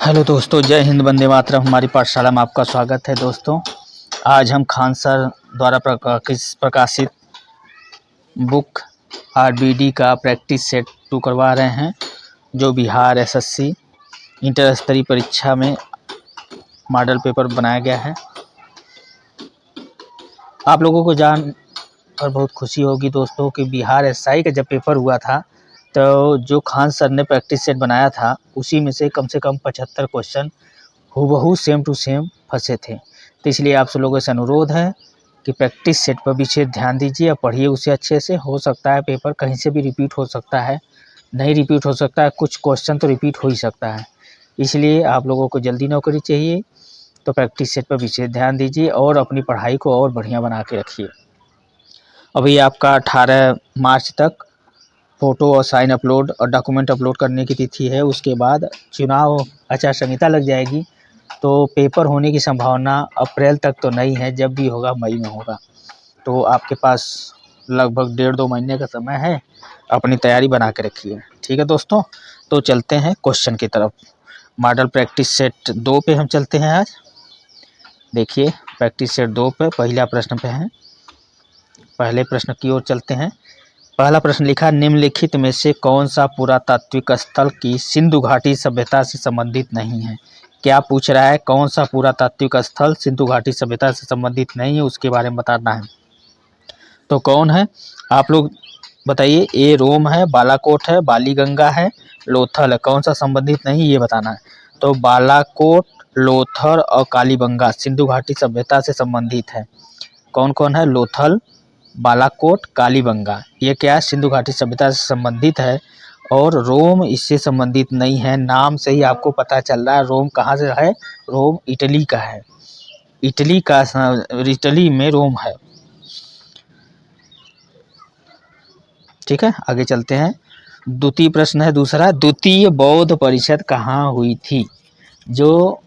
Hello दोस्तों, जय हिंद, वंदे मातरम। हमारी पाठशाला में आपका स्वागत है। दोस्तों, आज हम खान सर द्वारा प्रकाशित बुक आरबीडी का प्रैक्टिस सेट 2 करवा रहे हैं, जो बिहार एसएससी इंटर स्तरीय परीक्षा में मॉडल पेपर बनाया गया है। आप लोगों को जान और बहुत खुशी होगी दोस्तों कि बिहार एसआई का जब पेपर हुआ था तो जो खान सर ने प्रैक्टिस सेट बनाया था उसी में से कम 75 क्वेश्चन हूबहू सेम टू सेम फंसे थे। तो इसलिए आप सब लोगों से अनुरोध है कि प्रैक्टिस सेट पर विशेष ध्यान दीजिए और पढ़िए उसे अच्छे से। हो सकता है पेपर कहीं से भी रिपीट हो सकता है, नहीं रिपीट हो सकता है, कुछ क्वेश्चन तो रिपीट हो ही सकता है। इसलिए आप लोगों को जल्दी नौकरी चाहिए तो प्रैक्टिस सेट पर विशेष ध्यान दीजिए और अपनी पढ़ाई को और बढ़िया बना के रखिए। अभी आपका 18 मार्च तक फ़ोटो और साइन अपलोड और डॉक्यूमेंट अपलोड करने की तिथि है। उसके बाद चुनाव आचार संहिता लग जाएगी, तो पेपर होने की संभावना अप्रैल तक तो नहीं है, जब भी होगा मई में होगा। तो आपके पास लगभग 1.5-2 महीने का समय है, अपनी तैयारी बना के रखिए। ठीक है दोस्तों, तो चलते हैं क्वेश्चन की तरफ। मॉडल प्रैक्टिस सेट 2 पे हम चलते हैं। आज देखिए प्रैक्टिस सेट 2 पे पहला प्रश्न पे हैं। पहले प्रश्न की ओर चलते हैं। पहला प्रश्न लिखा, निम्नलिखित में से कौन सा पुरातात्विक स्थल की सिंधु घाटी सभ्यता से संबंधित नहीं है। क्या पूछ रहा है, कौन सा पुरातात्विक स्थल सिंधु घाटी सभ्यता से संबंधित नहीं है, उसके बारे में बताना है। तो कौन है आप लोग बताइए। ए रोम है, बालाकोट है, बालीगंगा है, लोथल है। कौन सा संबंधित नहीं ये बताना है। तो बालाकोट, लोथल और कालीबंगा सिंधु घाटी सभ्यता से संबंधित है। कौन कौन है? लोथल, बालाकोट, कालीबंगा, ये क्या है? सिंधु घाटी सभ्यता से संबंधित है। और रोम इससे संबंधित नहीं है। नाम से ही आपको पता चल रहा है रोम कहाँ से है। रोम इटली का है। इटली में रोम है। ठीक है, आगे चलते हैं। द्वितीय प्रश्न है दूसरा, द्वितीय बौद्ध परिषद कहाँ हुई थी। जो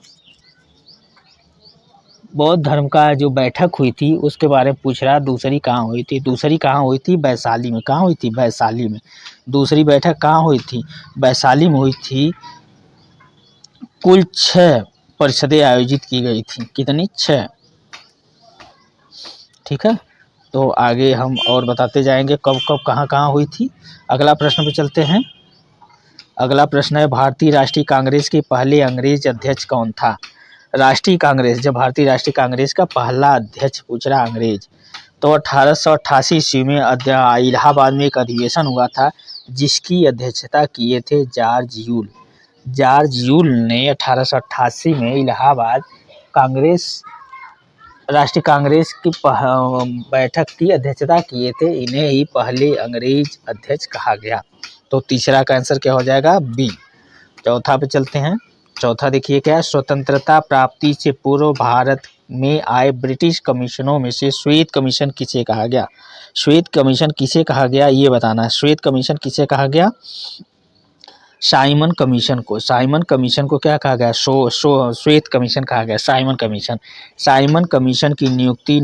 बौद्ध धर्म का जो बैठक हुई थी उसके बारे में पूछ रहा है। दूसरी कहाँ हुई थी? दूसरी कहाँ हुई थी? वैशाली में। कहाँ हुई थी? वैशाली में। दूसरी बैठक कहाँ हुई थी? वैशाली में हुई थी। कुल 6 परिषदें आयोजित की गई थी। कितनी? 6। ठीक है, तो आगे हम और बताते जाएंगे कब कब कहाँ कहाँ हुई थी। अगला प्रश्न पे चलते हैं। अगला प्रश्न है, भारतीय राष्ट्रीय कांग्रेस के पहले अंग्रेज अध्यक्ष कौन था। राष्ट्रीय कांग्रेस, जब भारतीय राष्ट्रीय कांग्रेस का पहला अध्यक्ष पूछ रहा अंग्रेज, तो 1888 ईस्वी में इलाहाबाद में एक अधिवेशन हुआ था जिसकी अध्यक्षता किए थे जॉर्ज यूल। जॉर्ज यूल ने 1888 में इलाहाबाद कांग्रेस, राष्ट्रीय कांग्रेस की बैठक की अध्यक्षता किए थे। इन्हें ही पहले अंग्रेज अध्यक्ष कहा गया। तो तीसरा का आंसर क्या हो जाएगा? बी। चौथा पे चलते हैं। चौथा देखिए क्या है, स्वतंत्रता प्राप्ति से पूर्व भारत में आए ब्रिटिश कमीशनों में से श्वेत कमीशन किसे कहा गया। श्वेत कमीशन किसे कहा गया ये बताना है। श्वेत कमीशन किसे कहा गया? साइमन कमीशन को। साइमन कमीशन को क्या कहा गया? श्वेत कमीशन कहा गया। Simon commission. साइमन कमीशन की नियुक्ति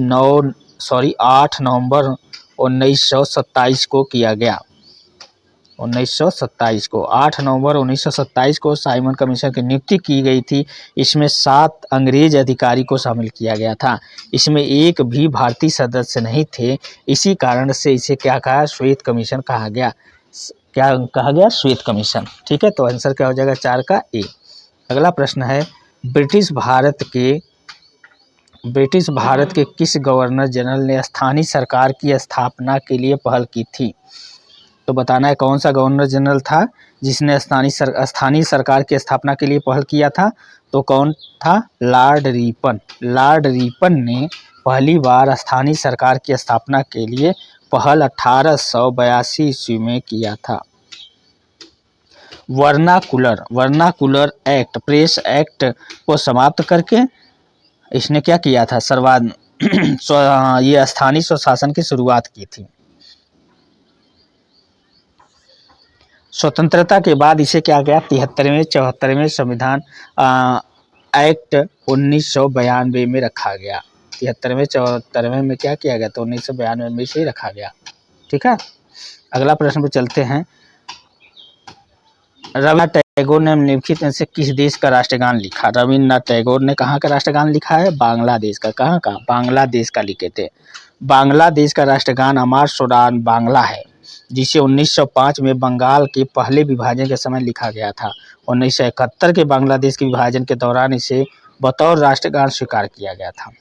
8 नवंबर 1927 को किया गया। 1927 को 8 नवंबर 1927 को साइमन कमीशन की नियुक्ति की गई थी। इसमें 7 अंग्रेज अधिकारी को शामिल किया गया था। इसमें एक भी भारतीय सदस्य नहीं थे। इसी कारण से इसे क्या कहा? श्वेत कमीशन कहा गया। क्या कहा गया? श्वेत कमीशन। ठीक है, तो आंसर क्या हो जाएगा? 4 का ए। अगला प्रश्न है, ब्रिटिश भारत के किस गवर्नर जनरल ने स्थानीय सरकार की स्थापना के लिए पहल की थी। तो बताना है कौन सा गवर्नर जनरल था जिसने स्थानीय सरकार की स्थापना के लिए पहल किया था। तो कौन था? Lord Ripon. लॉर्ड रिपन ने पहली बार स्थानीय सरकार की स्थापना के लिए पहल 1882 ईस्वी में किया था। वर्नाकुलर एक्ट, प्रेस एक्ट को समाप्त करके इसने क्या किया था? ये स्थानीय स्वशासन की शुरुआत की थी। स्वतंत्रता के बाद इसे क्या गया? 73वें संविधान एक्ट 1992 में रखा गया। 73वें में क्या किया गया? तो 1992 में इसे रखा गया। ठीक है, अगला प्रश्न पे चलते हैं। रविन्द्रनाथ टैगोर ने निम्नलिखित में से किस देश का राष्ट्रगान लिखा? रविन्द्रनाथ टैगोर ने कहाँ का राष्ट्रगान लिखा है? बांग्लादेश का। कहाँ का? बांग्लादेश का लिखे थे। बांग्लादेश का राष्ट्रगान अमर सोडान बांग्ला है, जिसे 1905 में बंगाल के पहले विभाजन के समय लिखा गया था। 1971 के बांग्लादेश के विभाजन के दौरान इसे बतौर राष्ट्रगान स्वीकार किया गया था।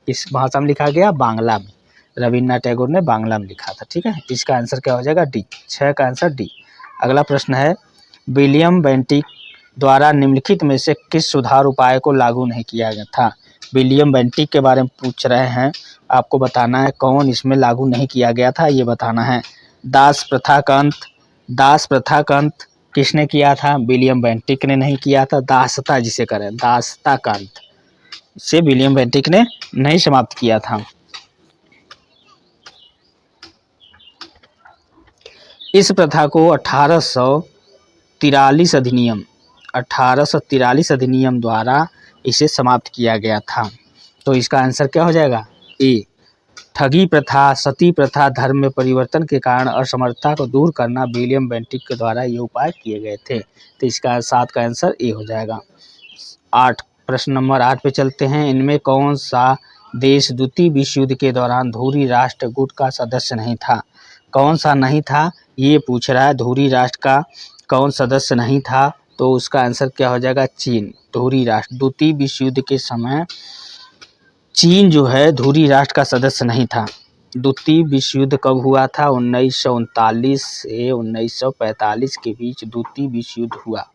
किस भाषा में लिखा गया? बांग्ला में। रविन्द्रनाथ टैगोर ने बांग्ला में लिखा था। ठीक है, इसका आंसर क्या हो जाएगा? डी। 6 का आंसर डी। अगला प्रश्न है, विलियम बेंटिक द्वारा निम्नलिखित में से किस सुधार उपाय को लागू नहीं किया गया था? विलियम बेंटिक के बारे में पूछ रहे हैं, आपको बताना है कौन इसमें लागू नहीं किया गया था, ये बताना है। दास प्रथा का अंत, दास प्रथा का अंत किसने किया था? विलियम बेंटिक ने नहीं किया था। दासता जिसे करें, दासता का अंत से विलियम बेंटिक ने नहीं समाप्त किया था। इस प्रथा को 1843 अधिनियम द्वारा इसे समाप्त किया गया था। तो इसका आंसर क्या हो जाएगा? ए। ठगी प्रथा, सती प्रथा, धर्म में परिवर्तन के कारण असमर्थता को दूर करना विलियम बेंटिक के द्वारा ये उपाय किए गए थे। तो इसका 7 का आंसर ए हो जाएगा। 8, प्रश्न नंबर 8 पे चलते हैं। इनमें कौन सा देश द्वितीय विश्व युद्ध के दौरान धुरी राष्ट्र गुट का सदस्य नहीं था? कौन सा नहीं था ये पूछ रहा है। धुरी राष्ट्र का कौन सदस्य नहीं था? तो उसका आंसर क्या हो जाएगा? चीन। धुरी राष्ट्र, द्वितीय विश्व युद्ध के समय चीन जो है धुरी राष्ट्र का सदस्य नहीं था। द्वितीय विश्व युद्ध कब हुआ था? 1939 से 1945 के बीच द्वितीय विश्व युद्ध हुआ।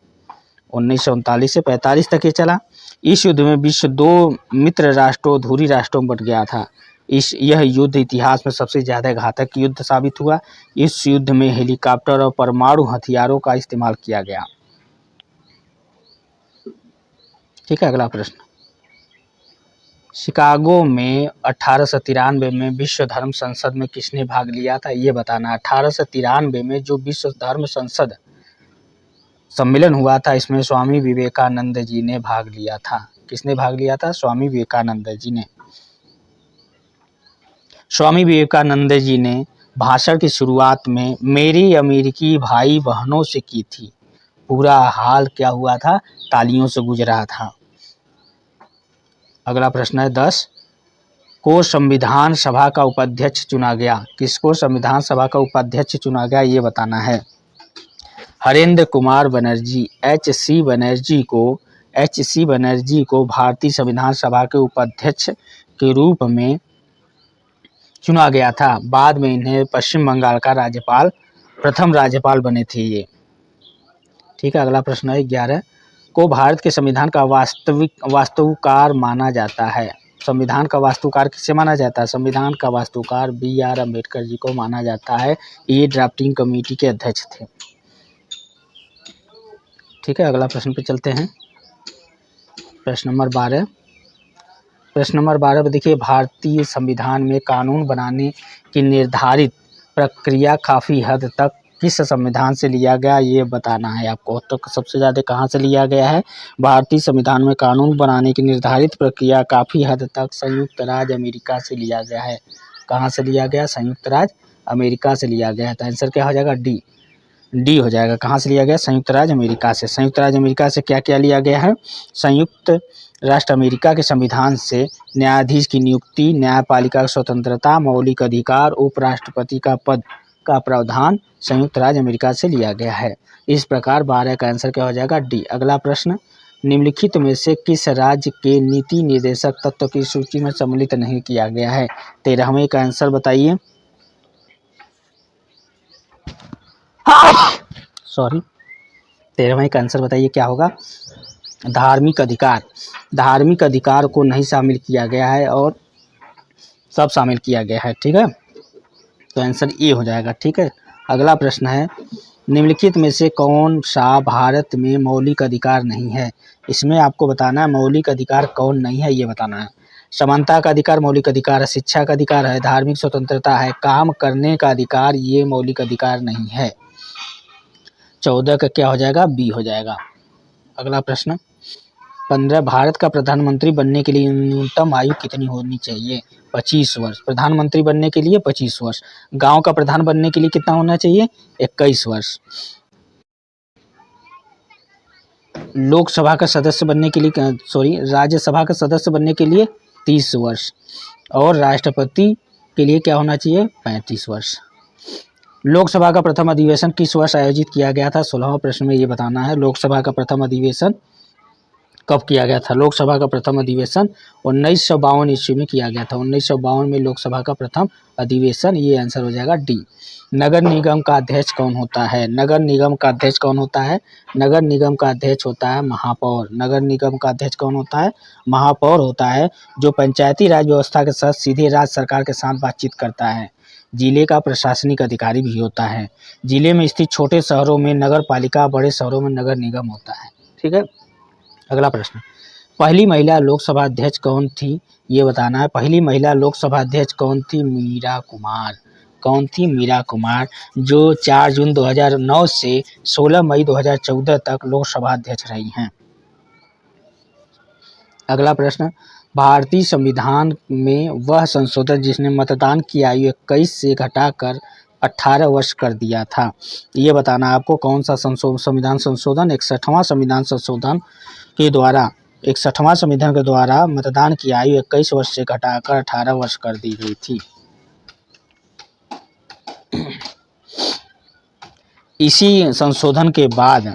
1939 से 45 तक ये चला। इस युद्ध में विश्व 2 मित्र राष्ट्रों धुरी राष्ट्रों में बट गया था। यह युद्ध इतिहास में सबसे ज्यादा घातक युद्ध साबित हुआ। इस युद्ध में हेलीकॉप्टर और परमाणु हथियारों का इस्तेमाल किया गया। ठीक है, अगला प्रश्न। शिकागो में 1893 में विश्व धर्म संसद में किसने भाग लिया था? ये बताना। 1893 में जो विश्व धर्म संसद सम्मेलन हुआ था, इसमें स्वामी विवेकानंद जी ने भाग लिया था। किसने भाग लिया था? स्वामी विवेकानंद जी ने। स्वामी विवेकानंद जी ने भाषण की शुरुआत में मेरे अमेरिकी भाई बहनों से की थी। पूरा हाल क्या हुआ था? तालियों से गुजरा था। अगला प्रश्न है 10 को संविधान सभा का उपाध्यक्ष चुना गया। किसको संविधान सभा का उपाध्यक्ष चुना गया ये बताना है। हरेंद्र कुमार बनर्जी, एच.सी. बनर्जी को भारतीय संविधान सभा के उपाध्यक्ष के रूप में चुना गया था। बाद में इन्हें पश्चिम बंगाल का राज्यपाल, प्रथम राज्यपाल बने थे ये। ठीक है, अगला प्रश्न है 11 को भारत के संविधान का वास्तुकार माना जाता है। संविधान का वास्तुकार किसे माना जाता है? संविधान का वास्तुकार B.R. अम्बेडकर जी को माना जाता है। ये ड्राफ्टिंग कमेटी के अध्यक्ष थे। ठीक है, अगला प्रश्न पे चलते हैं। प्रश्न नंबर 12 पे देखिए, भारतीय संविधान में कानून बनाने की निर्धारित प्रक्रिया काफ़ी हद तक किस संविधान से लिया गया ये बताना है आपको। तो सबसे ज़्यादा कहाँ से लिया गया है? भारतीय संविधान में कानून बनाने की निर्धारित प्रक्रिया काफ़ी हद तक संयुक्त राज्य अमेरिका से लिया गया है। कहाँ से लिया गया? संयुक्त राज्य अमेरिका से लिया गया है। तो आंसर क्या हो जाएगा? डी हो जाएगा। कहाँ से लिया गया? संयुक्त राज्य अमेरिका से। संयुक्त राज्य अमेरिका से क्या क्या लिया गया है? संयुक्त राष्ट्र अमेरिका के संविधान से न्यायाधीश की नियुक्ति, न्यायपालिका की स्वतंत्रता, मौलिक अधिकार, उपराष्ट्रपति का पद का प्रावधान संयुक्त राज्य अमेरिका से लिया गया है। इस प्रकार 12 का आंसर क्या हो जाएगा? डी। अगला प्रश्न, निम्नलिखित में से किस राज्य के नीति निर्देशक तत्व की सूची में सम्मिलित नहीं किया गया है? 13वें का आंसर बताइए। सॉरी, 13वें का आंसर बताइए क्या होगा? धार्मिक अधिकार। धार्मिक अधिकार को नहीं शामिल किया गया है और सब शामिल किया गया है। ठीक है, तो आंसर ए हो जाएगा। ठीक है, अगला प्रश्न है, निम्नलिखित में से कौन सा भारत में मौलिक अधिकार नहीं है? इसमें आपको बताना है मौलिक अधिकार कौन नहीं है ये बताना है। समानता का अधिकार मौलिक अधिकार है, शिक्षा का अधिकार है, धार्मिक स्वतंत्रता है, काम करने का अधिकार ये मौलिक अधिकार नहीं है। 14 का क्या हो जाएगा? बी हो जाएगा। अगला प्रश्न 15 भारत का प्रधानमंत्री बनने के लिए न्यूनतम आयु कितनी होनी चाहिए? 25 वर्ष। प्रधानमंत्री बनने के लिए 25 वर्ष। गांव का प्रधान बनने के लिए कितना होना चाहिए? 21 वर्ष। लोकसभा का सदस्य बनने के लिए राज्यसभा का सदस्य बनने के लिए 30 वर्ष और राष्ट्रपति के लिए क्या होना चाहिए 35 वर्ष। लोकसभा का प्रथम अधिवेशन किस वर्ष आयोजित किया गया था? 16वां प्रश्न में ये बताना है। लोकसभा का प्रथम अधिवेशन कब किया गया था? लोकसभा का प्रथम अधिवेशन 1952 ईस्वी में किया गया था। 1952 में लोकसभा का प्रथम अधिवेशन, ये आंसर हो जाएगा डी। नगर निगम का अध्यक्ष कौन होता है? नगर निगम का अध्यक्ष कौन होता है? नगर निगम का अध्यक्ष होता है महापौर। नगर निगम का अध्यक्ष कौन होता है? महापौर होता है, जो पंचायती राज व्यवस्था के साथ सीधे राज्य सरकार के साथ बातचीत करता है। जिले का प्रशासनिक अधिकारी भी होता है। जिले में स्थित छोटे शहरों में नगर पालिका, बड़े शहरों में नगर निगम होता है। ठीक है, अगला प्रश्न, पहली महिला लोकसभा अध्यक्ष कौन थी? ये बताना है। पहली महिला लोकसभा अध्यक्ष कौन थी? मीरा कुमार। कौन थी? मीरा कुमार, जो 4 जून 2009 से 16 मई 2014 तक लोकसभा अध्यक्ष रही हैं। अगला प्रश्न, भारतीय संविधान में वह संशोधन जिसने मतदान की आयु 21 से घटाकर 18 वर्ष कर दिया था, ये बताना आपको कौन सा संविधान संशोधन? 61वां संविधान संशोधन के द्वारा 61वां संविधान के द्वारा मतदान की आयु 21 वर्ष से घटाकर 18 वर्ष कर दी गई थी। इसी संशोधन के बाद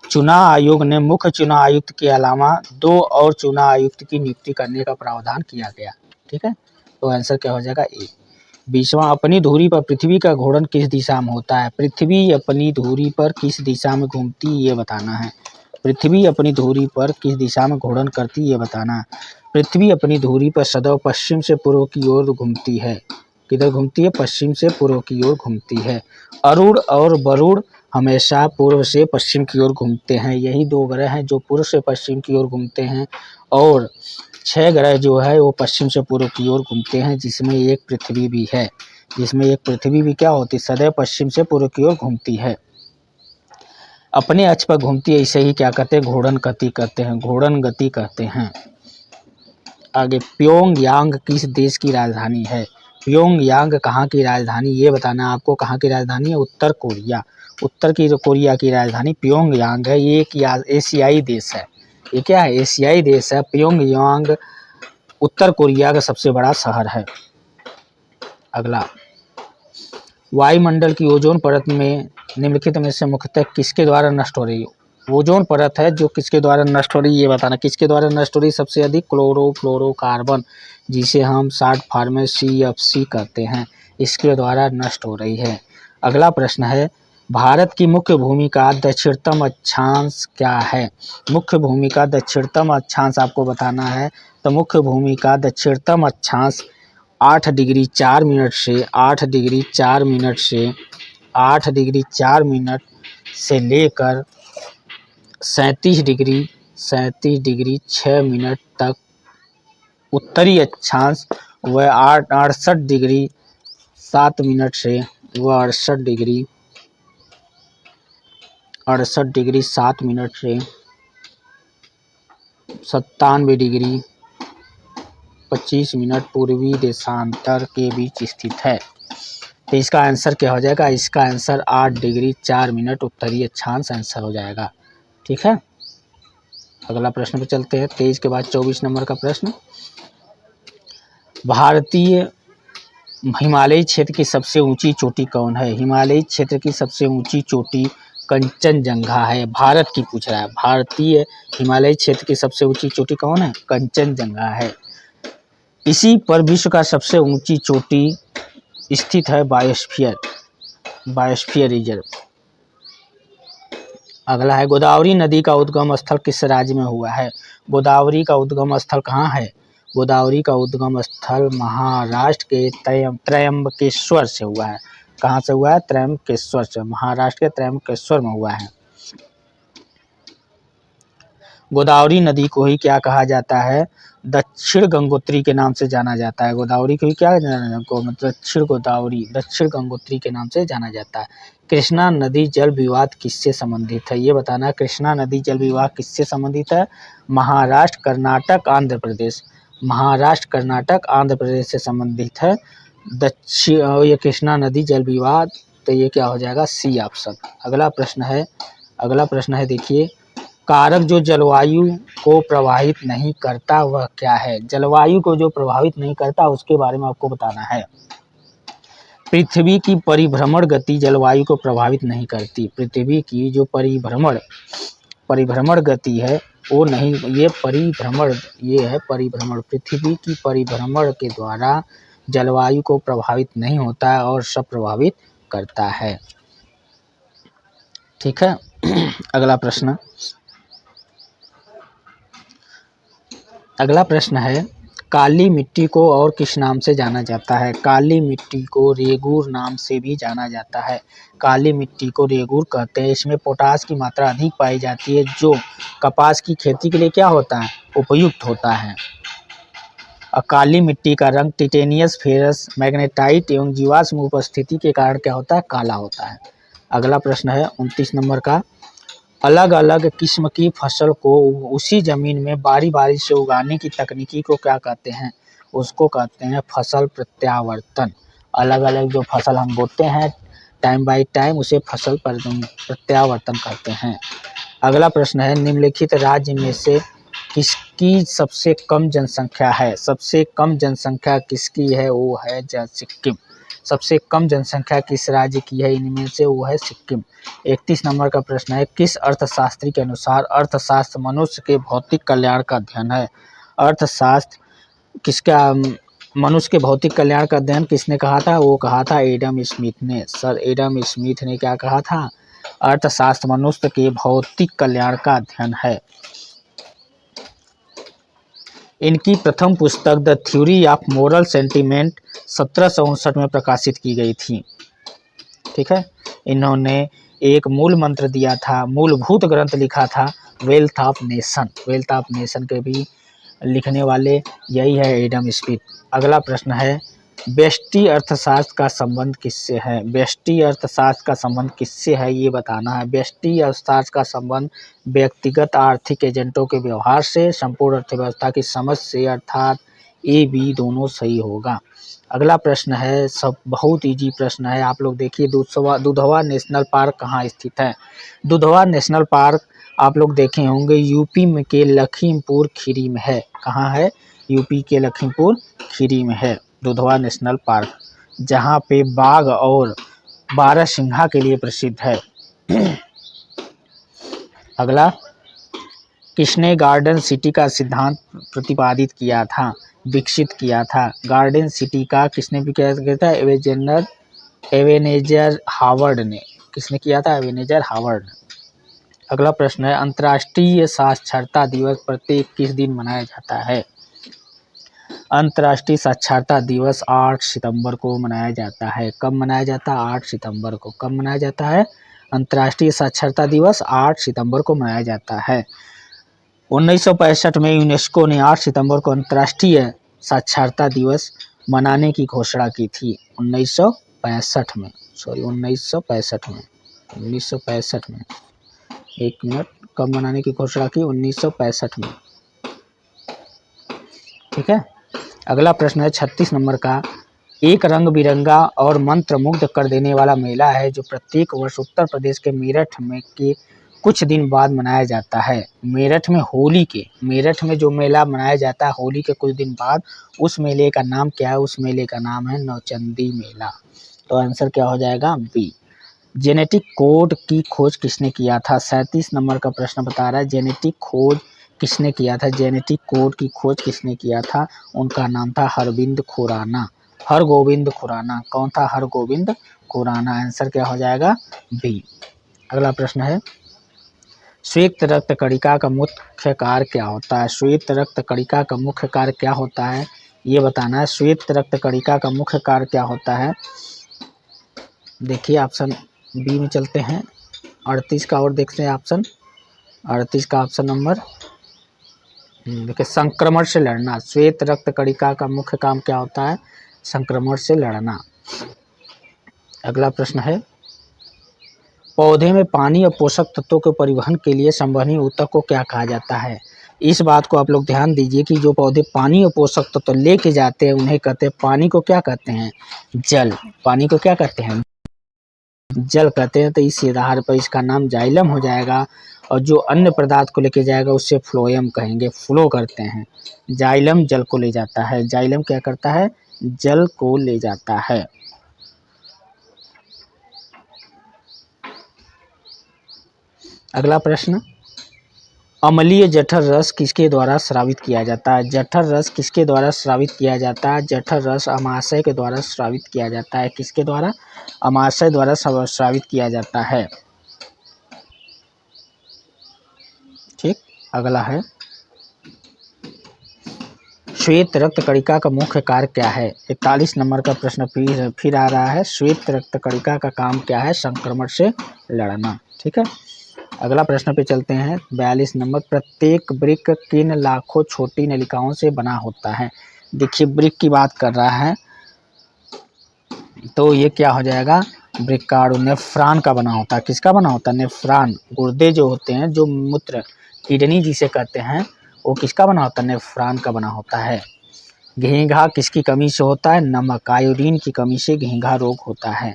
चुनाव आयोग ने मुख्य चुनाव आयुक्त के अलावा 2 और चुनाव आयुक्त की नियुक्ति करने का प्रावधान किया गया। ठीक है, तो आंसर क्या हो जाएगा? ए। 20वां, अपनी धुरी पर पृथ्वी का घूर्णन किस दिशा में होता है? पृथ्वी अपनी धुरी पर किस दिशा में घूमती, ये बताना है। पृथ्वी अपनी धुरी पर किस दिशा में घूर्णन करती, ये बताना है। पृथ्वी अपनी धुरी पर सदैव पश्चिम से पूर्व की ओर घूमती है। किधर घूमती है? पश्चिम से पूर्व की ओर घूमती है। अरुण और वरुण हमेशा पूर्व से पश्चिम की ओर घूमते हैं। यही 2 ग्रह हैं जो पूर्व से पश्चिम की ओर घूमते हैं, और 6 ग्रह जो है वो पश्चिम से पूर्व की ओर घूमते हैं, जिसमें एक पृथ्वी भी है। जिसमें एक पृथ्वी भी क्या होती है? सदैव पश्चिम से पूर्व की ओर घूमती है। अपने अक्ष पर घूमती है, इसे ही क्या कहते हैं? घूर्णन गति कहते हैं। घूर्णन गति कहते हैं। आगे, प्योंगयांग किस देश की राजधानी है? प्योंगयांग कहाँ की राजधानी, ये बताना है आपको। कहाँ की राजधानी है? उत्तर कोरिया। उत्तर की कोरिया की राजधानी प्योंगयांग है। ये एक एशियाई देश है। ये क्या है? एशियाई देश है। प्योंगयांग उत्तर कोरिया का सबसे बड़ा शहर है। अगला, वायुमंडल की ओजोन परत में निम्नलिखित में से मुख्यतः किसके द्वारा नष्ट हो रही है? ओजोन परत है जो किसके द्वारा नष्ट हो रही है, ये बताना। किसके द्वारा नष्ट हो रही है? सबसे अधिक क्लोरोफ्लोरोकार्बन, जिसे हम शॉर्ट फॉर्म में CFC कहते हैं, इसके द्वारा नष्ट हो रही है। अगला प्रश्न है, भारत की मुख्य भूमि का दक्षिणतम अक्षांश क्या है? मुख्य भूमि का दक्षिणतम अक्षांश आपको बताना है। तो मुख्य भूमि का दक्षिणतम अक्षांश 8 डिग्री 4 मिनट से 8 डिग्री 4 मिनट से 8 डिग्री 4 मिनट से लेकर 37 डिग्री 6 मिनट तक उत्तरी अक्षांश व 68 डिग्री 7 मिनट से व 68 डिग्री 7 मिनट से 97 डिग्री 25 मिनट पूर्वी देशांतर के बीच स्थित है। तो इसका आंसर क्या हो जाएगा? इसका आंसर 8 डिग्री 4 मिनट उत्तरी अक्षांश आंसर हो जाएगा। ठीक है, अगला प्रश्न पे चलते हैं। 23 के बाद 24 नंबर का प्रश्न, भारतीय हिमालयी क्षेत्र की सबसे ऊंची चोटी कौन है? हिमालयी क्षेत्र की सबसे ऊंची चोटी कंचनजंगा है। भारत की पूछ रहा है। भारतीय हिमालयी क्षेत्र की सबसे ऊंची चोटी कौन है? कंचनजंगा है। इसी पर विश्व का सबसे ऊंची चोटी स्थित है बायोस्फीयर रिजर्व। अगला है, गोदावरी नदी का उद्गम स्थल किस राज्य में हुआ है? गोदावरी का उद्गम स्थल कहाँ है? गोदावरी का उद्गम स्थल महाराष्ट्र के त्रयंबकेश्वर से हुआ है। कहाँ से हुआ है? त्रयंबकेश्वर से। महाराष्ट्र के त्रयंबकेश्वर में हुआ है। गोदावरी नदी को ही क्या कहा जाता है? दक्षिण गंगोत्री के नाम से जाना जाता है। गोदावरी को ही क्या जाना जाता है? दक्षिण गंगोत्री के नाम से जाना जाता है। कृष्णा नदी जल विवाद किससे संबंधित है? ये बताना। कृष्णा नदी जल विवाद किससे संबंधित है? महाराष्ट्र, कर्नाटक, आंध्र प्रदेश। महाराष्ट्र, कर्नाटक, आंध्र प्रदेश से संबंधित है ये कृष्णा नदी जल विवाद। तो ये क्या हो जाएगा? C option. अगला प्रश्न है देखिए, कारक जो जलवायु को प्रभावित नहीं करता वह क्या है? जलवायु को जो प्रभावित नहीं करता उसके बारे में आपको बताना है। पृथ्वी की परिभ्रमण गति जलवायु को प्रभावित नहीं करती। पृथ्वी की जो परिभ्रमण गति है वो नहीं, ये है परिभ्रमण। पृथ्वी की परिभ्रमण के द्वारा जलवायु को प्रभावित नहीं होता है और सब प्रभावित करता है। ठीक है। अगला प्रश्न है, काली मिट्टी को और किस नाम से जाना जाता है? काली मिट्टी को रेगूर नाम से भी जाना जाता है। काली मिट्टी को रेगूर कहते हैं। इसमें पोटास की मात्रा अधिक पाई जाती है जो कपास की खेती के लिए क्या होता है? उपयुक्त होता है। और काली मिट्टी का रंग टिटेनियस, फेरस, मैग्नेटाइट एवं जीवाश्म उपस्थिति के कारण क्या होता है? काला होता है। अगला प्रश्न है 29 नंबर का, अलग अलग किस्म की फसल को उसी जमीन में बारी बारी से उगाने की तकनीकी को क्या कहते हैं? उसको कहते हैं फसल प्रत्यावर्तन। अलग अलग जो फसल हम बोते हैं टाइम बाय टाइम उसे फसल प्रत्यावर्तन कहते हैं। अगला प्रश्न है, निम्नलिखित राज्य में से किसकी सबसे कम जनसंख्या है? सबसे कम जनसंख्या किसकी है? वो है सिक्किम। सबसे कम जनसंख्या किस राज्य की है इनमें से? वो है सिक्किम। 31 नंबर का प्रश्न है, किस अर्थशास्त्री के अनुसार अर्थशास्त्र मनुष्य के भौतिक कल्याण का अध्ययन है? अर्थशास्त्र किसका, मनुष्य के भौतिक कल्याण का अध्ययन किसने कहा था? वो कहा था एडम स्मिथ ने। सर एडम स्मिथ ने क्या कहा था? अर्थशास्त्र मनुष्य के भौतिक कल्याण का अध्ययन है। इनकी प्रथम पुस्तक the theory of moral sentiment 1759 में प्रकाशित की गई थी। ठीक है। इन्होंने एक मूल मंत्र दिया था, मूलभूत ग्रंथ लिखा था wealth of nation. Wealth of nation के भी लिखने वाले यही है एडम स्मिथ। अगला प्रश्न है, व्यष्टि अर्थशास्त्र का संबंध किससे है? व्यष्टि अर्थशास्त्र का संबंध किससे है ये बताना है। व्यष्टि अर्थशास्त्र का संबंध व्यक्तिगत आर्थिक एजेंटों के व्यवहार से, संपूर्ण अर्थव्यवस्था की समझ से, अर्थात ए बी दोनों सही होगा। अगला प्रश्न है, सब बहुत इजी प्रश्न है। आप लोग देखिए, दुधवा नेशनल पार्क कहाँ स्थित है? दुधवा नेशनल पार्क आप लोग देखे होंगे यूपी में के लखीमपुर खीरी में है। कहाँ है? यूपी के लखीमपुर खीरी में है दुधवा नेशनल पार्क, जहाँ पे बाघ और बारहसिंघा के लिए प्रसिद्ध है। अगला, किसने गार्डन सिटी का सिद्धांत प्रतिपादित किया था, विकसित किया था? गार्डन सिटी का किसने भी किया था? एवेनेजर हावर्ड ने। किसने किया था? एवेनेजर हावर्ड। अगला प्रश्न है, अंतर्राष्ट्रीय साक्षरता दिवस प्रत्येक किस दिन मनाया जाता है? अंतर्राष्ट्रीय साक्षरता दिवस 8 सितंबर को मनाया जाता है। कब मनाया जाता है? 8 सितंबर को। कब मनाया जाता है? अंतर्राष्ट्रीय साक्षरता दिवस 8 सितंबर को मनाया जाता है। 1965 में यूनेस्को ने 8 सितंबर को अंतर्राष्ट्रीय साक्षरता दिवस मनाने की घोषणा की थी। 1965 में, सॉरी 1965 में। एक मिनट, कब मनाने की घोषणा की? 1965 में। ठीक है। अगला प्रश्न है 36 नंबर का, एक रंग बिरंगा और मंत्र मुग्ध कर देने वाला मेला है जो प्रत्येक वर्ष उत्तर प्रदेश के मेरठ में के कुछ दिन बाद मनाया जाता है। मेरठ में जो मेला मनाया जाता है होली के कुछ दिन बाद, उस मेले का नाम क्या है? उस मेले का नाम है नौचंदी मेला। तो आंसर क्या हो जाएगा? बी। जेनेटिक कोड की खोज किसने किया था? 37 नंबर का प्रश्न बता रहा है जेनेटिक खोज किसने किया था? जेनेटिक कोड की खोज किसने किया था? उनका नाम था हरगोविंद खुराना। कौन था? हरगोविंद खुराना। आंसर क्या हो जाएगा? बी। अगला प्रश्न है, श्वेत रक्त कणिका का मुख्य कार्य क्या होता है? श्वेत रक्त कणिका का मुख्य कार्य क्या होता है ये बताना है। श्वेत रक्त कणिका का मुख्य कार्य क्या होता है? देखिए ऑप्शन बी में चलते हैं। 38 का और देखते हैं ऑप्शन। 38 का ऑप्शन नंबर देखिए, संक्रमण से लड़ना। श्वेत रक्त कणिका का मुख्य काम क्या होता है? संक्रमण से लड़ना। अगला प्रश्न है, पौधे में पानी और पोषक तत्वों के परिवहन के लिए संवहनी ऊतक को क्या कहा जाता है? इस बात को आप लोग ध्यान दीजिए कि जो पौधे पानी और पोषक तत्व लेके जाते हैं उन्हें कहते हैं, पानी को क्या कहते हैं? जल। पानी को क्या कहते हैं? जल कहते हैं। तो इस आधार पर इसका नाम जाइलम हो जाएगा और जो अन्य पदार्थ को लेके जाएगा उससे फ्लोएम कहेंगे, फ्लो करते हैं। जाइलम जल को ले जाता है, जाइलम क्या करता है, जल को ले जाता है। अगला प्रश्न, अम्लीय जठर रस किसके द्वारा स्रावित किया जाता है? जठर रस किसके द्वारा स्रावित किया जाता है? जठर रस अमाशय के द्वारा स्रावित किया जाता है। किसके द्वारा? अमाशय द्वारा स्रावित किया जाता है। ठीक, अगला है, श्वेत रक्त कणिका का मुख्य कार्य क्या है? 41 नंबर का प्रश्न फिर आ रहा है। श्वेत रक्त कणिका का काम क्या है? संक्रमण से लड़ना। ठीक है, अगला प्रश्न पे चलते हैं। 42 नंबर, प्रत्येक वृक्क किन लाखों छोटी नलिकाओं से बना होता है? देखिए वृक्क की बात कर रहा है तो ये क्या हो जाएगा, वृक्काणु नेफ्रॉन का बना होता है। किसका बना होता है? नेफ्रॉन। गुर्दे जो होते हैं, जो मूत्र, किडनी जिसे कहते हैं, वो किसका बना होता है? नेफ्रॉन का बना होता है। घेंघा किसकी कमी से होता है? नमक, आयोडीन की कमी से घेंघा रोग होता है।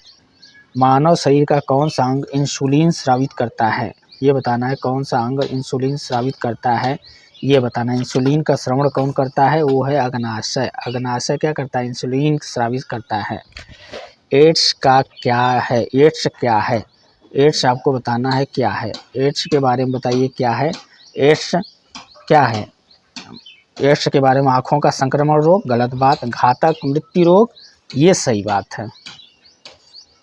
मानव शरीर का कौन सा अंग इंसुलिन स्रावित करता है? ये बताना है, कौन सा अंग इंसुलिन स्रावित करता है, ये बताना है। इंसुलिन का श्रवण कौन करता है? वो है अग्नाशय। अग्नाशय क्या करता है? इंसुलिन स्रावित करता है। एड्स का क्या है? एड्स क्या है? एड्स आपको बताना है क्या है। एड्स के बारे में बताइए क्या है। एड्स क्या है? एड्स के बारे में, आँखों का संक्रमण रोग, गलत बात। घातक मृत्यु रोग, ये सही बात है।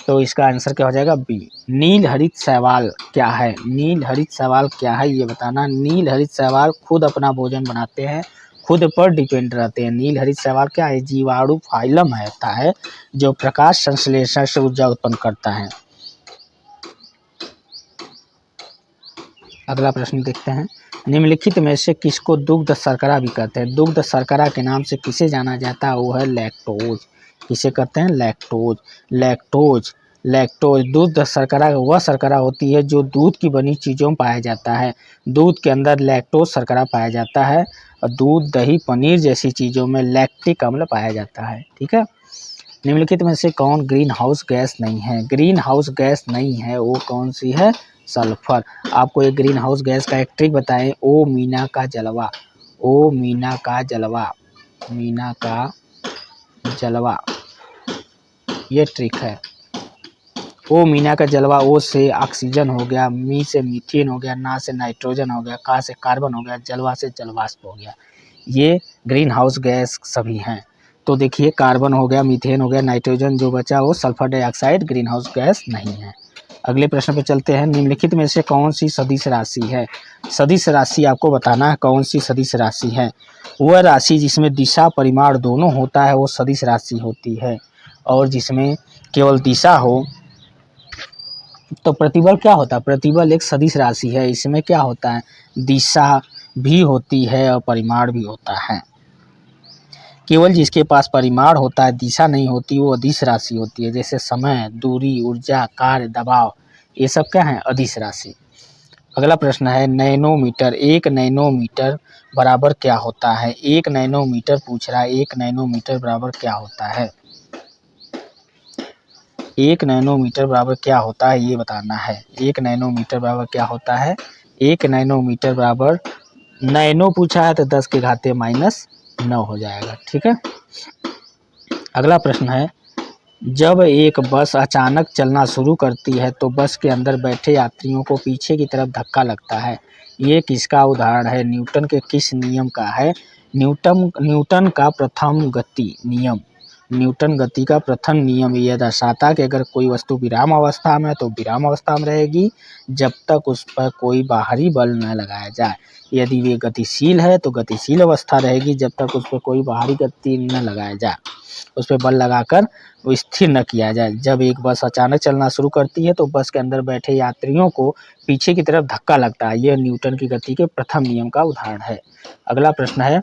तो इसका आंसर क्या हो जाएगा? बी। नील हरित शैवाल क्या है? नील हरित शैवाल क्या है ये बताना। नील हरित शैवाल खुद अपना भोजन बनाते हैं, खुद पर डिपेंड रहते हैं। नील हरित शैवाल क्या है? जीवाणु फाइलम है जो प्रकाश संश्लेषण से ऊर्जा उत्पन्न करता है। अगला प्रश्न देखते हैं। निम्नलिखित में से किसको दुग्ध शर्करा भी कहते हैं? दुग्ध शर्करा के नाम से किसे जाना जाता है? वो है लैक्टोज। किसे कहते हैं? लैक्टोज। लैक्टोज, लैक्टोज दूध शर्करा वह शर्करा होती है जो दूध की बनी चीज़ों में पाया जाता है। दूध के अंदर लैक्टोज शर्करा पाया जाता है और दूध, दही, पनीर जैसी चीज़ों में लैक्टिक अम्ल पाया जाता है। ठीक है, निम्नलिखित में से कौन ग्रीन हाउस गैस नहीं है? ग्रीन हाउस गैस नहीं है, वो कौन सी है? सल्फर। आपको एक ग्रीन हाउस गैस का एक ट्रिक बताएं। ओ मीना का जलवा, ओ मीना का जलवा, मीना का जलवा, ये ट्रिक है। ओ मीना का जलवा, ओ से ऑक्सीजन हो गया, मी से मीथेन हो गया, ना से नाइट्रोजन हो गया, का से कार्बन हो गया, जलवा से जलवाष्प हो गया। ये ग्रीन हाउस गैस सभी हैं। तो देखिए कार्बन हो गया, मीथेन हो गया, नाइट्रोजन जो बचा वो sulphur dioxide green house gas नहीं है। अगले प्रश्न पे चलते हैं। निम्नलिखित में से कौन सी सदिश राशि है? सदिश राशि आपको बताना है कौन सी सदिश राशि है। वह राशि जिसमें दिशा परिमाण दोनों होता है वो सदिश राशि होती है, और जिसमें केवल दिशा हो तो प्रतिबल क्या होता है? प्रतिबल एक सदिश राशि है। इसमें क्या होता है? दिशा भी होती है और परिमाण भी होता है। केवल जिसके पास परिमाण होता है, दिशा नहीं होती, वो अदिश राशि होती है। जैसे समय, दूरी, ऊर्जा, कार्य, दबाव, ये सब क्या है? अदिश राशि। अगला प्रश्न है नैनोमीटर। एक नैनोमीटर बराबर क्या होता है? एक नैनोमीटर पूछ रहा है, एक नैनोमीटर बराबर क्या होता है? एक नैनोमीटर बराबर क्या होता है ये बताना है। एक नैनोमीटर बराबर क्या होता है? एक नैनोमीटर बराबर, नैनो पूछा है तो 10 के घाते -9 हो जाएगा। ठीक है, अगला प्रश्न है जब एक बस अचानक चलना शुरू करती है तो बस के अंदर बैठे यात्रियों को पीछे की तरफ धक्का लगता है। ये किसका उदाहरण है? न्यूटन के किस नियम का है? न्यूटन का प्रथम गति नियम। न्यूटन गति का प्रथम नियम यह दर्शाता है कि अगर कोई वस्तु विराम अवस्था में है तो विराम अवस्था में रहेगी जब तक उस पर कोई बाहरी बल न लगाया जाए। यदि वे गतिशील है तो गतिशील अवस्था रहेगी जब तक उस पर कोई बाहरी गति न लगाया जाए, उस पर बल लगाकर वो स्थिर न किया जाए। जब एक बस अचानक चलना शुरू करती है तो बस के अंदर बैठे यात्रियों को पीछे की तरफ धक्का लगता है। यह न्यूटन की गति के प्रथम नियम का उदाहरण है। अगला प्रश्न है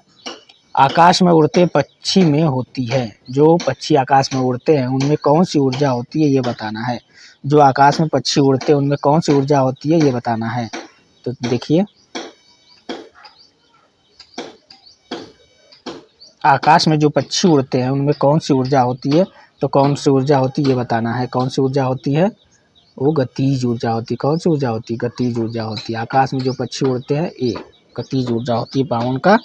आकाश में उड़ते पक्षी में होती है, जो पक्षी आकाश में उड़ते हैं उनमें कौन सी ऊर्जा होती है ये बताना है। जो आकाश में पक्षी उड़ते हैं उनमें कौन सी ऊर्जा होती है ये बताना है। तो देखिए आकाश में जो पक्षी उड़ते हैं उनमें कौन सी ऊर्जा होती है, तो कौन सी ऊर्जा होती है ये बताना है। कौन सी ऊर्जा होती है? वो गतिज ऊर्जा होती है। कौन सी ऊर्जा होती है? गतिज ऊर्जा होती है। आकाश में जो पक्षी उड़ते हैं ये गतिज ऊर्जा होती है। 52 का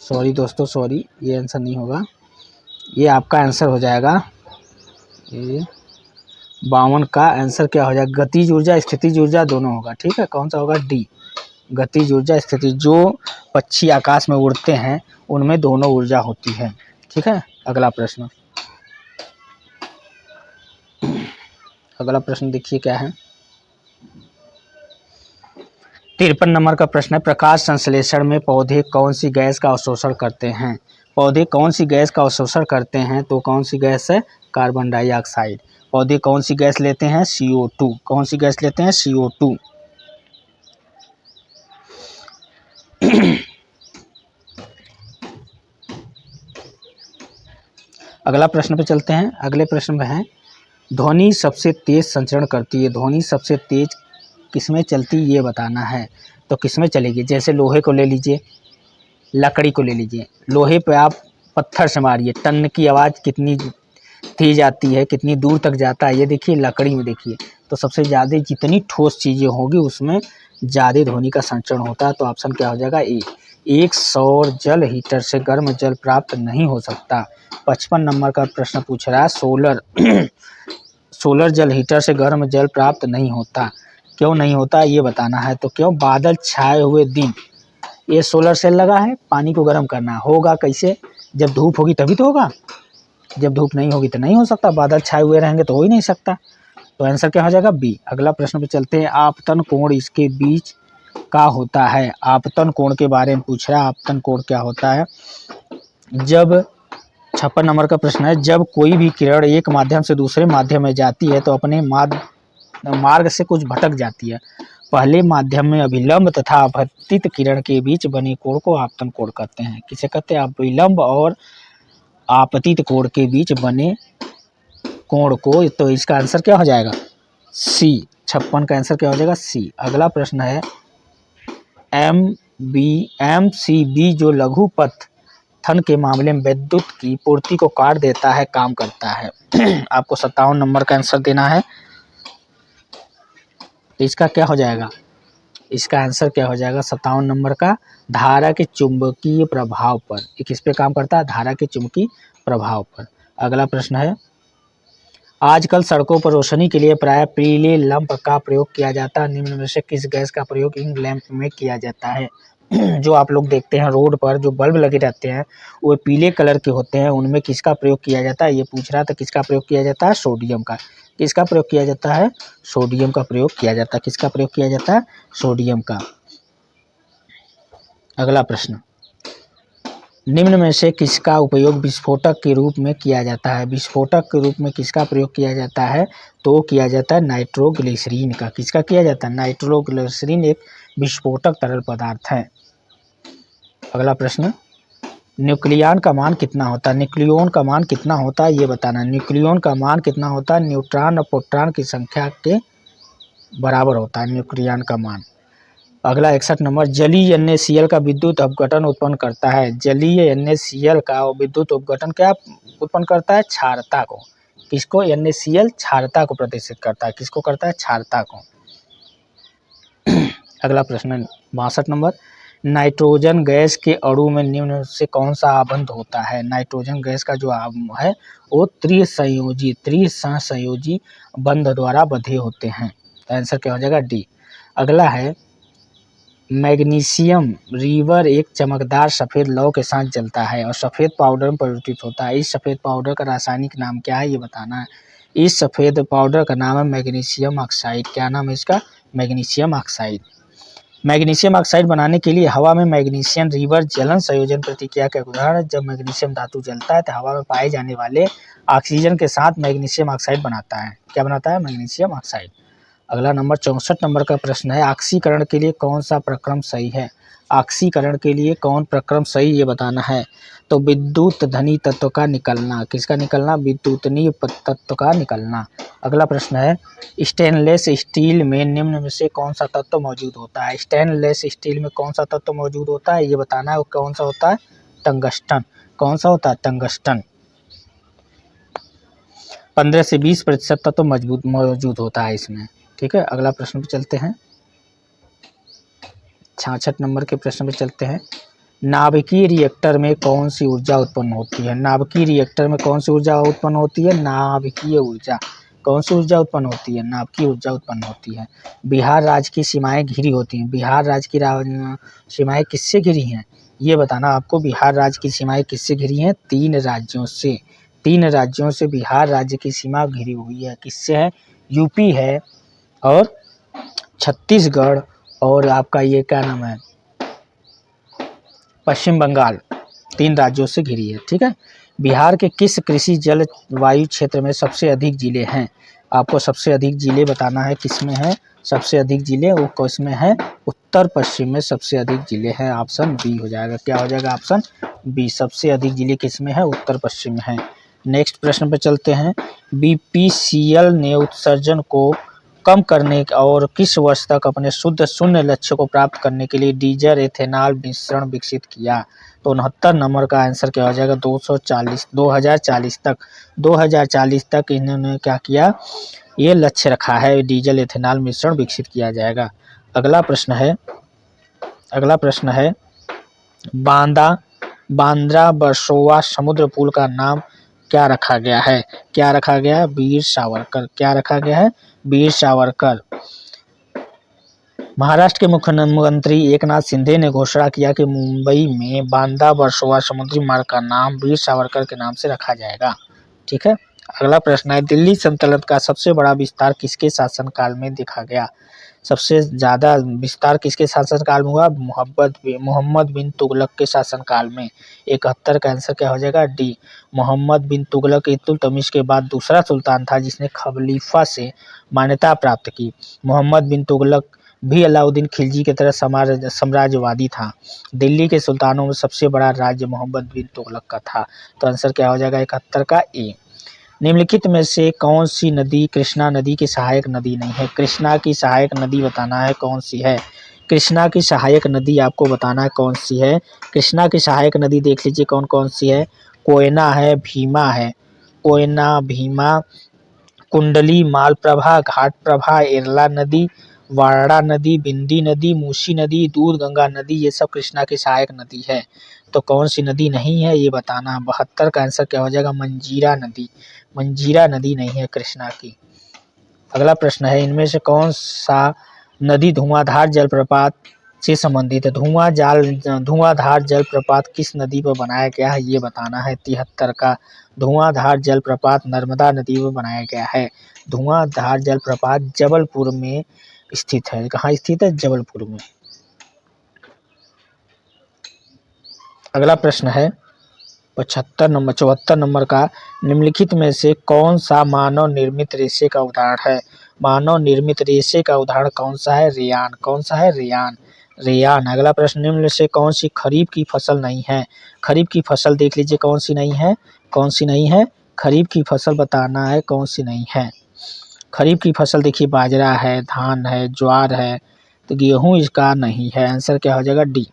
सॉरी दोस्तों, सॉरी, ये आंसर नहीं होगा। ये आपका आंसर हो जाएगा, ये 52 का आंसर क्या हो जाएगा? गतिज ऊर्जा, स्थितिज ऊर्जा दोनों होगा। ठीक है, कौन सा होगा? डी, गतिज ऊर्जा, स्थितिज। जो पक्षी आकाश में उड़ते हैं उनमें दोनों ऊर्जा होती है। ठीक है, अगला प्रश्न देखिए क्या है। 53 नंबर का प्रश्न है, प्रकाश संश्लेषण में पौधे कौन सी गैस का अवशोषण करते हैं? पौधे कौन सी गैस का अवशोषण करते हैं? तो कौन सी गैस है? Carbon dioxide. पौधे कौन सी गैस लेते हैं? CO2। कौन सी गैस लेते हैं? CO2। अगला प्रश्न पे चलते हैं। अगले प्रश्न में है, ध्वनि सबसे तेज संचरण करती है। ध्वनि सबसे तेज किसमें चलती ये बताना है। तो किसमें चलेगी? जैसे लोहे को ले लीजिए, लकड़ी को ले लीजिए। लोहे पे आप पत्थर से मारिए, टन की आवाज़ कितनी तेज आती है, कितनी दूर तक जाता है। ये देखिए लकड़ी में देखिए, तो सबसे ज़्यादा जितनी ठोस चीज़ें होंगी उसमें ज़्यादा ध्वनि का संचरण होता है। तो ऑप्शन क्या हो जाएगा? ए। एक सौर जल हीटर से गर्म जल प्राप्त नहीं हो सकता। 55 नंबर का प्रश्न पूछ रहा है, सोलर जल हीटर से गर्म जल प्राप्त नहीं होता। क्यों नहीं होता ये बताना है। तो क्यों? बादल छाए हुए दिन, ये सोलर सेल लगा है, पानी को गर्म करना होगा कैसे? जब धूप होगी तभी तो होगा, जब धूप नहीं होगी तो नहीं हो सकता। बादल छाए हुए रहेंगे तो हो ही नहीं सकता। तो आंसर क्या हो जाएगा? बी। अगला प्रश्न पे चलते हैं। आपतन कोण इसके बीच का होता है। आपतन कोण के बारे में पूछ रहा है। आपतन कोण क्या होता है? जब 56 नंबर का प्रश्न है, जब कोई भी किरण एक माध्यम से दूसरे माध्यम में जाती है तो अपने मार्ग से कुछ भटक जाती है। पहले माध्यम में अभिलंब तथा अपवर्तित किरण के बीच बने कोण को आपतन कोण कहते हैं। किसे कहते हैं? अभिलंब और आपतित कोण के बीच बने कोण को। तो इसका आंसर क्या हो जाएगा? सी। 56 का आंसर क्या हो जाएगा? सी। अगला प्रश्न है, MCB जो लघु पथन के मामले में विद्युत की पूर्ति को काट देता है, काम करता है। आपको 57 नंबर का आंसर देना है। इसका क्या हो जाएगा? इसका आंसर क्या हो जाएगा? 57 नंबर का, धारा के चुंबकीय प्रभाव पर। ये किस पे काम करता है? धारा के चुंबकीय प्रभाव पर। अगला प्रश्न है, आजकल सड़कों पर रोशनी के लिए प्राय पीले लैंप का प्रयोग किया जाता है। निम्न में से किस गैस का प्रयोग इन लैंप में किया जाता है? जो आप लोग देखते हैं रोड पर जो बल्ब लगे रहते हैं वो पीले कलर के होते हैं, उनमें किसका प्रयोग किया जाता है? ये पूछ रहा था। किसका प्रयोग किया जाता है? सोडियम का। किसका प्रयोग किया जाता है? सोडियम का प्रयोग किया जाता है। किसका प्रयोग किया जाता है? सोडियम का। अगला प्रश्न, निम्न में से किसका उपयोग विस्फोटक के रूप में किया जाता है? विस्फोटक के रूप में किसका प्रयोग किया जाता है? तो किया जाता है नाइट्रोग्लिसरीन का। किसका किया जाता है? नाइट्रोग्लिसरीन एक विस्फोटक तरल पदार्थ है। अगला प्रश्न, न्यूक्लियॉन का मान कितना होता है? न्यूक्लियॉन का मान कितना होता है ये बताना। न्यूक्लियॉन का मान कितना होता है? न्यूट्रॉन और प्रोटॉन की संख्या के बराबर होता है न्यूक्लियॉन का मान। अगला 61 नंबर, जलीय NaCl का विद्युत अपघटन उत्पन्न करता है। जलीय NaCl का विद्युत अपघटन क्या उत्पन्न करता है? क्षारता को। किसको? NaCl क्षारता को प्रदर्शित करता है। किसको करता है? क्षारता को। अगला प्रश्न 62 नंबर, नाइट्रोजन गैस के अणु में निम्न से कौन सा आबंध होता है? नाइट्रोजन गैस का जो है वो त्रिसंयोजी बंध द्वारा बंधे होते हैं। तो आंसर क्या हो जाएगा? डी। अगला है, मैग्नीशियम रिवर एक चमकदार सफ़ेद लौ के साथ जलता है और सफ़ेद पाउडर में परिवर्तित होता है। इस सफ़ेद पाउडर का रासायनिक नाम क्या है ये बताना है। इस सफ़ेद पाउडर का नाम है मैग्नीशियम ऑक्साइड। क्या नाम है इसका? Magnesium oxide. मैग्नीशियम ऑक्साइड बनाने के लिए हवा में मैग्नीशियम रिवर जलन संयोजन प्रतिक्रिया का उदाहरण है। जब मैग्नीशियम धातु जलता है तो हवा में पाए जाने वाले ऑक्सीजन के साथ मैग्नीशियम ऑक्साइड बनाता है। क्या बनाता है? Magnesium oxide. अगला नंबर 64 नंबर का प्रश्न है, ऑक्सीकरण के लिए कौन सा प्रक्रम सही है? ऑक्सीकरण के लिए कौन प्रक्रम सही ये बताना है। तो विद्युत धनी तत्व का निकलना। किसका निकलना? विद्युतनीय तत्व का निकलना। अगला प्रश्न है, स्टेनलेस स्टील में निम्न में से कौन सा तत्व मौजूद होता है? स्टेनलेस स्टील में कौन सा तत्व मौजूद होता है ये बताना है। वो कौन सा होता है? टंगस्टन। कौन सा होता है? टंगस्टन। 15 से 20% तक तो मजबूत मौजूद होता है इसमें। ठीक है, अगला प्रश्न पे चलते हैं। 66 नंबर के प्रश्न पे चलते हैं। नाभिकीय रिएक्टर में कौन सी ऊर्जा उत्पन्न होती है? नाभिकीय रिएक्टर में कौन सी ऊर्जा उत्पन्न होती है? नाभिकीय ऊर्जा। कौन सी ऊर्जा उत्पन्न होती है? नाभिकीय ऊर्जा उत्पन्न होती है। बिहार राज्य की सीमाएं घिरी होती हैं। बिहार राज्य की सीमाएं किससे घिरी हैं? ये बताना आपको। बिहार राज्य की सीमाएं किससे घिरी हैं? 3 राज्यों से। 3 राज्यों से बिहार राज्य की सीमा घिरी हुई है। किससे है? यूपी है और छत्तीसगढ़ और आपका ये क्या नाम है, पश्चिम बंगाल। 3 राज्यों से घिरी है। ठीक है। बिहार के किस कृषि जलवायु क्षेत्र में सबसे अधिक जिले हैं? आपको सबसे अधिक जिले बताना है। किसमें है सबसे अधिक जिले? वो किसमें है? उत्तर पश्चिम में सबसे अधिक जिले हैं। ऑप्शन बी हो जाएगा। क्या हो जाएगा? Option B. सबसे अधिक जिले किसमें है? उत्तर पश्चिम में है। नेक्स्ट प्रश्न पे चलते हैं। बीपीसीएल ने उत्सर्जन को कम करने और किस वर्ष तक अपने शुद्ध शून्य लक्ष्य को प्राप्त करने के लिए डीजल एथेनॉल मिश्रण विकसित किया? तो 69 नंबर का आंसर क्या हो जाएगा? 2040 तक। 2040 तक इन्होंने क्या किया? ये लक्ष्य रखा है, डीजल एथेनॉल मिश्रण विकसित किया जाएगा। अगला प्रश्न है बांद्रा वर्सोवा समुद्र पुल का नाम क्या रखा गया है? क्या रखा गया है? वीर सावरकर। क्या रखा गया है? वीर सावरकर। महाराष्ट्र के मुख्यमंत्री एकनाथ शिंदे ने घोषणा किया कि मुंबई में बांद्रा वर्सोवा समुद्री मार्ग का नाम वीर सावरकर के नाम से रखा जाएगा। ठीक है। अगला प्रश्न है दिल्ली सल्तनत का सबसे बड़ा विस्तार किसके शासनकाल में देखा गया? सबसे ज्यादा विस्तार किसके शासनकाल में हुआ? मोहम्मद बिन तुगलक के शासनकाल में। 71 का आंसर क्या हो जाएगा? डी। मोहम्मद बिन तुगलक इल्तुतमिश के बाद दूसरा सुल्तान था जिसने खलीफा से मान्यता प्राप्त की। मोहम्मद बिन तुगलक भी अलाउद्दीन खिलजी की तरह साम्राज्यवादी था। दिल्ली के सुल्तानों में सबसे बड़ा राज्य मोहम्मद बिन तुगलक का था। तो आंसर क्या हो जाएगा? 71 का ए। निम्नलिखित में से कौन सी नदी कृष्णा नदी की सहायक नदी नहीं है? कृष्णा की सहायक नदी बताना है कौन सी है? कृष्णा की सहायक नदी आपको बताना है कौन सी है? कृष्णा की सहायक नदी देख लीजिए कौन कौन सी है। कोयना है, भीमा है। कोयना, भीमा, कुंडली, मालप्रभा, घाटप्रभा, एरला नदी, वारणा नदी, बिंदी नदी, मूसी नदी, दूध गंगा नदी, ये सब कृष्णा की सहायक नदी है। तो कौन सी नदी नहीं है ये बताना। 72 का आंसर क्या हो जाएगा? मंजीरा नदी। मंजीरा नदी नहीं है कृष्णा की। अगला प्रश्न है इनमें से कौन सा नदी धुआंधार जलप्रपात से संबंधित है? धुआंधार जलप्रपात किस नदी पर बनाया गया है ये बताना है। 73 का धुआंधार जलप्रपात नर्मदा नदी पर बनाया गया है। धुआंधार जलप्रपात जबलपुर में स्थित है। कहाँ स्थित है? जबलपुर में। अगला प्रश्न है 74 नंबर का। निम्नलिखित में से कौन सा मानव निर्मित रेशे का उदाहरण है? मानव निर्मित रेशे का उदाहरण कौन सा है? रेयान। कौन सा है? रेयान। रेयान। अगला प्रश्न निम्न से कौन सी खरीफ की फसल नहीं है? खरीफ की फसल देख लीजिए कौन सी नहीं है? कौन सी नहीं है? खरीफ की फसल बताना है कौन सी नहीं है। खरीफ की फसल देखिए बाजरा है, धान है, ज्वार है। तो गेहूं इसका नहीं है। आंसर क्या हो जाएगा? डी।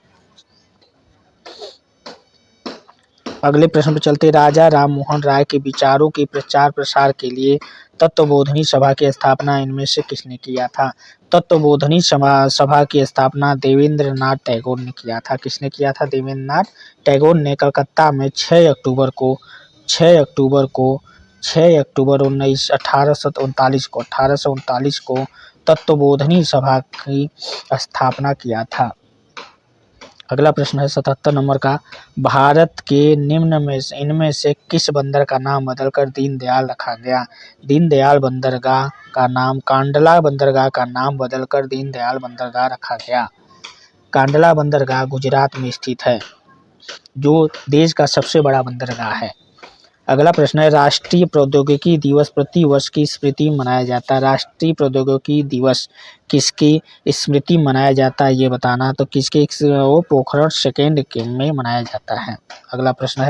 अगले प्रश्न पर चलते। राजा राम मोहन राय के विचारों के प्रचार प्रसार के लिए तत्वबोधिनी सभा की स्थापना इनमें से किसने किया था? तत्वबोधिनी सभा की स्थापना देवेंद्र नाथ टैगोर ने किया था। किसने किया था? देवेंद्र नाथ टैगोर ने कलकत्ता में 6 अक्टूबर 1839 को तत्वबोधिनी सभा की स्थापना किया था। अगला प्रश्न है 77 नंबर का। भारत के निम्न में से इनमें से किस बंदर का नाम बदलकर दीनदयाल रखा गया? दीनदयाल बंदरगाह का नाम कांडला बंदरगाह का नाम बदलकर दीनदयाल बंदरगाह रखा गया। कांडला बंदरगाह गुजरात में स्थित है जो देश का सबसे बड़ा बंदरगाह है। अगला प्रश्न है राष्ट्रीय प्रौद्योगिकी दिवस प्रति वर्ष की स्मृति मनाया जाता है। राष्ट्रीय प्रौद्योगिकी दिवस किसकी स्मृति मनाया जाता है ये बताना। तो किसके? वो पोखरण सेकेंड में मनाया जाता है। अगला प्रश्न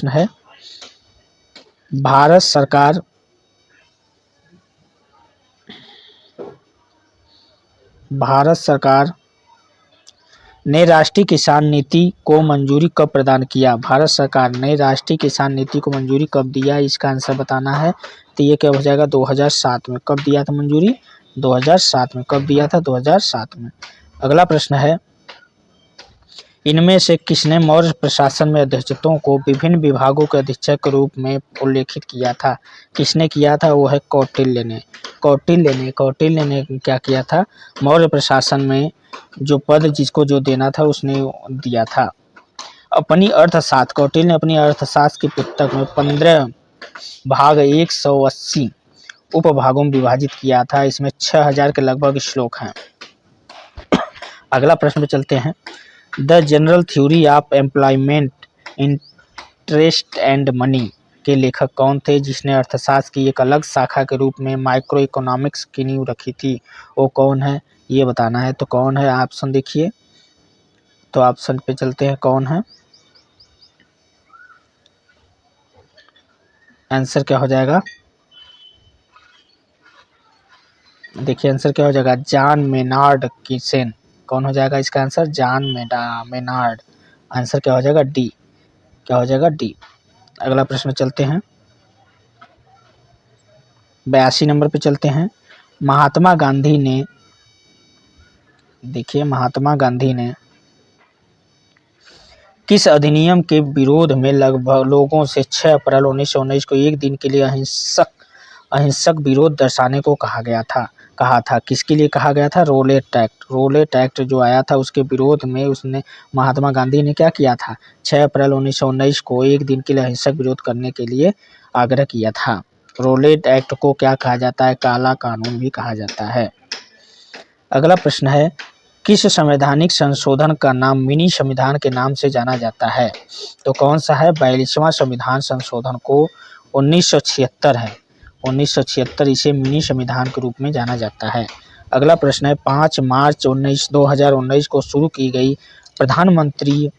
है भारत सरकार ने राष्ट्रीय किसान नीति को मंजूरी कब प्रदान किया? भारत सरकार ने राष्ट्रीय किसान नीति को मंजूरी कब दिया, इसका आंसर बताना है। तो ये क्या हो जाएगा, 2007 में। कब दिया था मंजूरी? 2007 में। कब दिया था? 2007 में। अगला प्रश्न है, इनमें से किसने मौर्य प्रशासन में अधीक्षकों को विभिन्न विभागों के अधीक्षक के रूप में उल्लेखित किया था? किसने किया था? वो है कौटिल्य ने। कौटिल्य ने क्या किया था? मौर्य प्रशासन में जो पद जिसको जो देना था उसने दिया था। अपनी अर्थशास्त्र, कौटिल्य ने अपनी अर्थशास्त्र की पुस्तक में 15 भाग 180 उपभागों में विभाजित किया था। इसमें 6000 के लगभग श्लोक हैं। अगला प्रश्न पे चलते हैं। The general theory of employment, interest and money के लेखक कौन थे, जिसने अर्थशास्त्र की एक अलग शाखा के रूप में माइक्रो इकोनॉमिक्स की नींव रखी थी? वो कौन है, ये बताना है। तो कौन है? ऑप्शन देखिए, तो ऑप्शन पे चलते हैं, कौन है? आंसर क्या हो जाएगा? देखिए आंसर क्या हो जाएगा, जॉन मेनार्ड कीसेन। कौन हो जाएगा इसका आंसर? John Maynard. आंसर क्या हो जाएगा? डी। क्या हो जाएगा? डी। अगला प्रश्न चलते हैं, 82 नंबर पे चलते हैं। महात्मा गांधी ने, देखिए महात्मा गांधी ने किस अधिनियम के विरोध में लगभग लोगों से 6 अप्रैल 1919 को एक दिन के लिए अहिंसक विरोध दर्शाने को कहा था? किसके लिए कहा गया था? Roulette act. रोलेट एक्ट जो आया था उसके विरोध में उसने, महात्मा गांधी ने क्या किया था? 6 अप्रैल 1919 को एक दिन के लिए अहिंसक विरोध करने के लिए आग्रह किया था। रोलेट एक्ट को क्या कहा जाता है? काला कानून भी कहा जाता है। अगला प्रश्न है, किस संवैधानिक संशोधन का नाम मिनी संविधान के नाम से जाना जाता है? तो कौन सा है? 42वां संविधान संशोधन को 1976 है। 1976 इसे मिनी संविधान के रूप में जाना जाता है। अगला प्रश्न है, 5 मार्च 2019 को शुरू की गई प्रधानमंत्री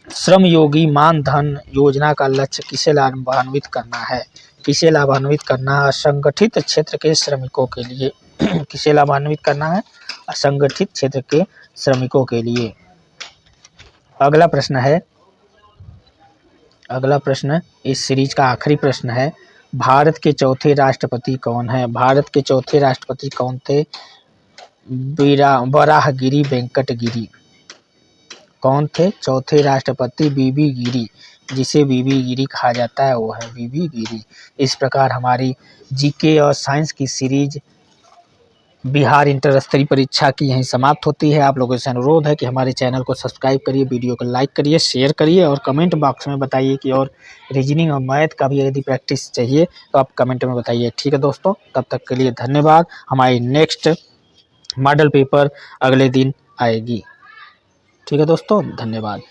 श्रमयोगी मानधन योजना का लक्ष्य किसे लाभान्वित करना है? किसे लाभान्वित करना है? असंगठित क्षेत्र के श्रमिकों के लिए। किसे लाभान्वित करना है? असंगठित क्षेत्र के श्रमिकों के लिए। अगला प्रश्न इस सीरीज का आखिरी प्रश्न है, भारत के चौथे राष्ट्रपति कौन है? भारत के चौथे राष्ट्रपति कौन थे? वराहगिरी वेंकट गिरी। कौन थे चौथे राष्ट्रपति? बीबी गिरी। जिसे बीबी गिरी कहा जाता है वो है बीबी गिरी। इस प्रकार हमारी जीके और साइंस की सीरीज बिहार इंटर स्तरीय परीक्षा की यहीं समाप्त होती है। आप लोगों से अनुरोध है कि हमारे चैनल को सब्सक्राइब करिए, वीडियो को लाइक करिए, शेयर करिए और कमेंट बॉक्स में बताइए कि और रीजनिंग और मैथ का भी यदि प्रैक्टिस चाहिए तो आप कमेंट में बताइए। ठीक है दोस्तों, तब तक के लिए धन्यवाद। हमारी नेक्स्ट मॉडल पेपर अगले दिन आएगी। ठीक है दोस्तों, धन्यवाद।